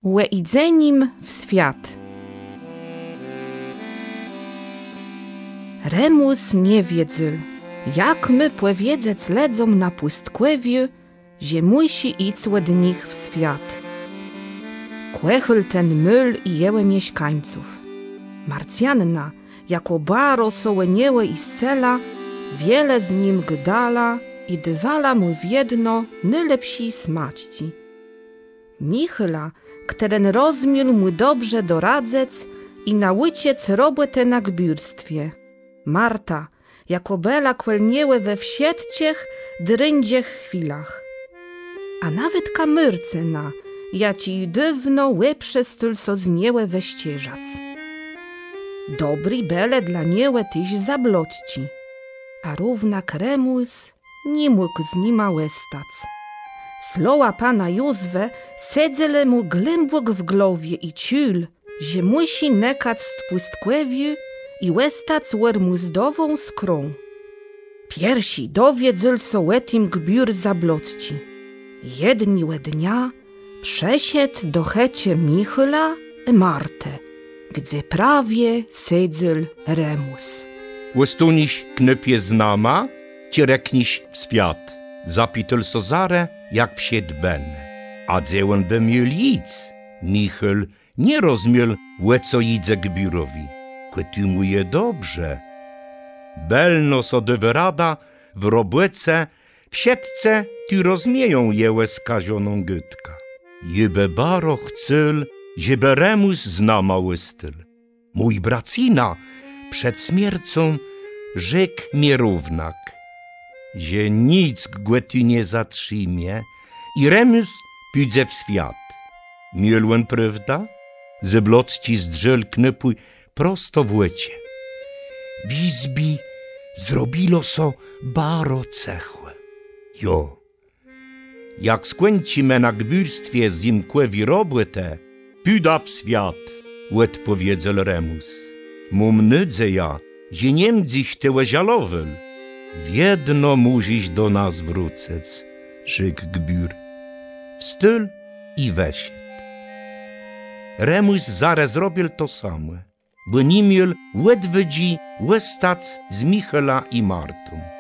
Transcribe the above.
Łeidzenim w świat. Remus nie wiedział, jak my powiedzieć ledzom na pustkłewiu, że musi iść od nich w świat. Kłechyl ten myl i jełe mieszkańców. Marcjanna, jako baro sołeniełe i scela, wiele z nim gdala i dywala mu w jedno najlepsi smaczci. Michyla, któren rozmił mu dobrze doradzec i nauczyć robotę na gbürstwie. Marta, jako bela kłelniełe we wsiedciech, dryndziech chwilach. A nawet kamyrcena, ja ci dywno łepsze stylso zniełe we ścieżac. Dobry bele dla niełe tyś zablodci, a równak Remus nie mógł z nima łestac. Sloła pana Józwe sedzele mu głębok w głowie i ciul, że musi nekać z pustkłewiu i łestac łermuzdową skrą. Piersi dowiedzul so łetim gbiur zablodci. Jedni dnia przesiedł do checie Michyla i Martę, gdzie prawie sedzul Remus. Łestuniś knypie znama, cierekniś w świat. Zapitul sozare, jak wsiedł ben. A dziełem by miał nic. Michyl nie rozmiał, co idze gbiurowi. Kto mu je dobrze. Belno so wyrada w robłece, w sietce ty rozmieją jełe skazioną gytka. Jebe baro chcel, żeby Remus znama łystyl. Mój bracina przed śmiercą rzekł mi równak, że nic głety nie zatrzymie i Remus pójdzie w świat. Mieluen prawda? Zeblocci zdrzel knypuj prosto w łecie. W izbi zrobilo so baro cechłe. Jo, jak skończymy na gbürstwie z imkłewi robłete, pójda w świat, łet powiedział Remus. Mum nydze ja, że niemdziś tyle żalowel. Wiedno musisz do nas wrócec, rzekł gbür. Wstyl i wesiedł. Remus zaraz robił to samo, bo nie miał łedwydzi łestac z Michyla i Martą.